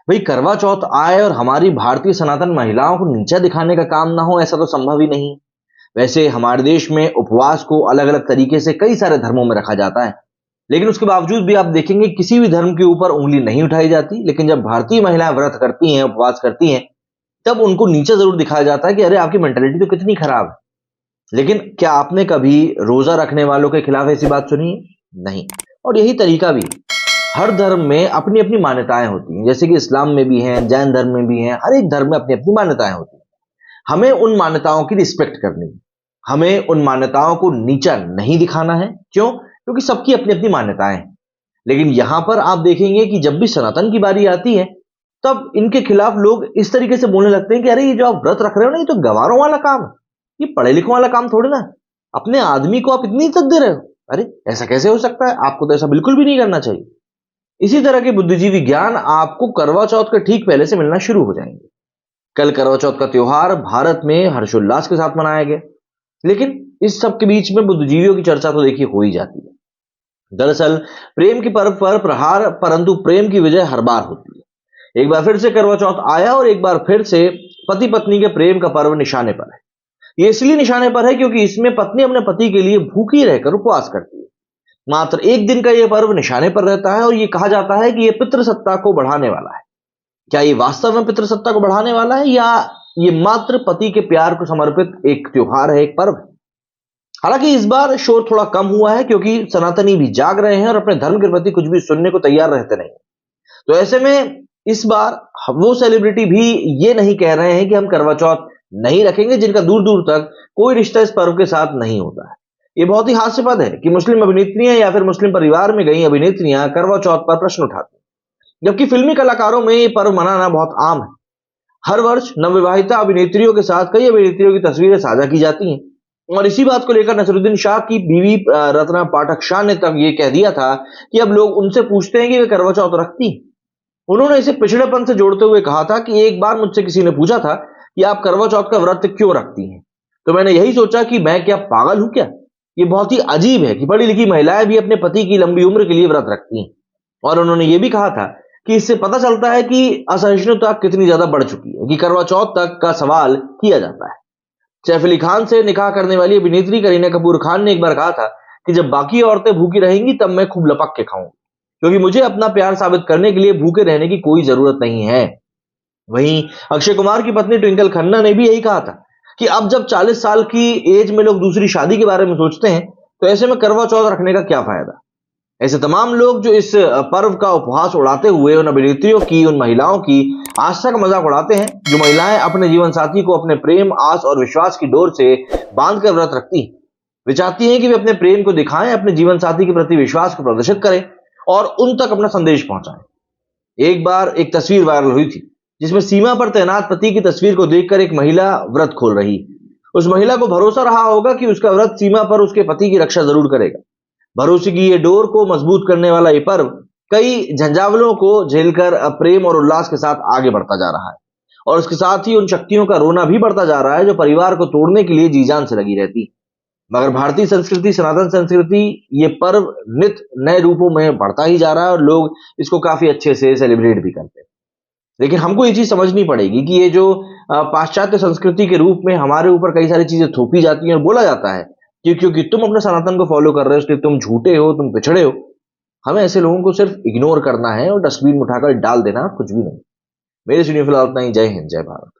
भाई करवा चौथ आए और हमारी भारतीय सनातन महिलाओं को नीचा दिखाने का काम ना हो, ऐसा तो संभव ही नहीं। वैसे हमारे देश में उपवास को अलग अलग तरीके से कई सारे धर्मों में रखा जाता है, लेकिन उसके बावजूद भी आप देखेंगे किसी भी धर्म के ऊपर उंगली नहीं उठाई जाती। लेकिन जब भारतीय महिलाएं व्रत करती हैं, उपवास करती हैं, तब उनको नीचा जरूर दिखाया जाता है कि अरे आपकी मेंटेलिटी तो कितनी खराब है। लेकिन क्या आपने कभी रोजा रखने वालों के खिलाफ ऐसी बात सुनी है? नहीं। और यही तरीका भी है। हर धर्म में अपनी अपनी मान्यताएं होती हैं, जैसे कि इस्लाम में भी हैं, जैन धर्म में भी हैं, हर एक धर्म में अपनी अपनी मान्यताएं होती हैं। हमें उन मान्यताओं की रिस्पेक्ट करनी है, हमें उन मान्यताओं को नीचा नहीं दिखाना है। क्यों? क्योंकि सबकी अपनी अपनी मान्यताएं हैं। लेकिन यहां पर आप देखेंगे कि जब भी सनातन की बारी आती है, तब इनके खिलाफ लोग इस तरीके से बोलने लगते हैं कि अरे ये जो आप व्रत रख रहे हो ना, ये तो गवारों वाला काम है, ये पढ़े लिखों वाला काम थोड़ी ना है। अपने आदमी को आप इतनी इज्जत दे रहे हो, अरे ऐसा कैसे हो सकता है? आपको तो ऐसा बिल्कुल भी नहीं करना चाहिए। इसी तरह के बुद्धिजीवी ज्ञान आपको करवा चौथ के ठीक पहले से मिलना शुरू हो जाएंगे। कल करवा चौथ का त्योहार भारत में हर्षोल्लास के साथ मनाया गया, लेकिन इस सब के बीच में बुद्धिजीवियों की चर्चा तो देखिए हो ही जाती है। दरअसल प्रेम के पर्व पर प्रहार, परंतु प्रेम की विजय हर बार होती है। एक बार फिर से करवा चौथ आया और एक बार फिर से पति पत्नी के प्रेम का पर्व निशाने पर है। ये इसलिए निशाने पर है क्योंकि इसमें पत्नी अपने पति के लिए भूखी रहकर उपवास करती है। मात्र एक दिन का यह पर्व निशाने पर रहता है और ये कहा जाता है कि यह पितृसत्ता को बढ़ाने वाला है। क्या ये वास्तव में पितृसत्ता को बढ़ाने वाला है, या ये मात्र पति के प्यार को समर्पित एक त्योहार है, एक पर्व है? हालांकि इस बार शोर थोड़ा कम हुआ है क्योंकि सनातनी भी जाग रहे हैं और अपने धर्म के प्रति कुछ भी सुनने को तैयार रहते नहीं। तो ऐसे में इस बार वो सेलिब्रिटी भी ये नहीं कह रहे हैं कि हम करवा चौथ नहीं रखेंगे, जिनका दूर दूर तक कोई रिश्ता इस पर्व के साथ नहीं होता है। ये बहुत ही हास्यास्पद है कि मुस्लिम अभिनेत्रियां या फिर मुस्लिम परिवार में गई अभिनेत्रियां करवा चौथ पर प्रश्न उठाती हैं, जबकि फिल्मी कलाकारों में ये पर्व मनाना बहुत आम है। हर वर्ष नवविवाहिता अभिनेत्रियों के साथ कई अभिनेत्रियों की तस्वीरें साझा की जाती हैं, और इसी बात को लेकर नसरुद्दीन शाह की बीवी रत्ना पाठक शाह ने तब ये कह दिया था कि अब लोग उनसे पूछते हैं कि वे करवा चौथ रखती हैं। उन्होंने इसे पिछड़ेपन से जोड़ते हुए कहा था कि एक बार मुझसे किसी ने पूछा था कि आप करवा चौथ का व्रत क्यों रखती हैं, तो मैंने यही सोचा कि मैं क्या पागल हूं क्या। ये बहुत ही अजीब है कि पढ़ी लिखी महिलाएं भी अपने पति की लंबी उम्र के लिए व्रत रखती हैं। और उन्होंने ये भी कहा था कि इससे पता चलता है कि असहिष्णुता कितनी ज्यादा बढ़ चुकी है कि करवा चौथ तक का सवाल किया जाता है। सैफ अली खान से निकाह करने वाली अभिनेत्री करीना कपूर खान ने एक बार कहा था कि जब बाकी औरतें भूखी रहेंगी तब मैं खूब लपक के खाऊंगी, क्योंकि मुझे अपना प्यार साबित करने के लिए भूखे रहने की कोई जरूरत नहीं है। वहीं अक्षय कुमार की पत्नी ट्विंकल खन्ना ने भी यही कहा था कि अब जब 40 साल की एज में लोग दूसरी शादी के बारे में सोचते हैं, तो ऐसे में करवा चौथ रखने का क्या फायदा। ऐसे तमाम लोग जो इस पर्व का उपहास उड़ाते हुए उन अभिनेत्रियों की, उन महिलाओं की आस्था का मजाक उड़ाते हैं, जो महिलाएं अपने जीवन साथी को अपने प्रेम, आस और विश्वास की डोर से बांधकर व्रत रखती हैं। वे चाहती हैं कि वे अपने प्रेम को दिखाएं, अपने जीवन साथी के प्रति विश्वास को प्रदर्शित करें और उन तक अपना संदेश पहुंचाएं। एक बार एक तस्वीर वायरल हुई थी जिसमें सीमा पर तैनात पति की तस्वीर को देखकर एक महिला व्रत खोल रही। उस महिला को भरोसा रहा होगा कि उसका व्रत सीमा पर उसके पति की रक्षा जरूर करेगा। भरोसे की ये डोर को मजबूत करने वाला ये पर्व कई झंझावलों को झेलकर प्रेम और उल्लास के साथ आगे बढ़ता जा रहा है, और उसके साथ ही उन शक्तियों का रोना भी बढ़ता जा रहा है जो परिवार को तोड़ने के लिए जी जान से लगी रहती। मगर भारतीय संस्कृति, सनातन संस्कृति, ये पर्व नित नए रूपों में बढ़ता ही जा रहा है और लोग इसको काफी अच्छे से सेलिब्रेट भी करते हैं। लेकिन हमको ये चीज समझनी पड़ेगी कि ये जो पाश्चात्य संस्कृति के रूप में हमारे ऊपर कई सारी चीजें थोपी जाती हैं और बोला जाता है कि क्योंकि तुम अपने सनातन को फॉलो कर रहे हो इसलिए तुम झूठे हो, तुम पिछड़े हो, हमें ऐसे लोगों को सिर्फ इग्नोर करना है और डस्टबिन में उठाकर डाल देना, कुछ भी नहीं। मेरे सुनिए फिलहाल इतना ही। जय हिंद, जय भारत।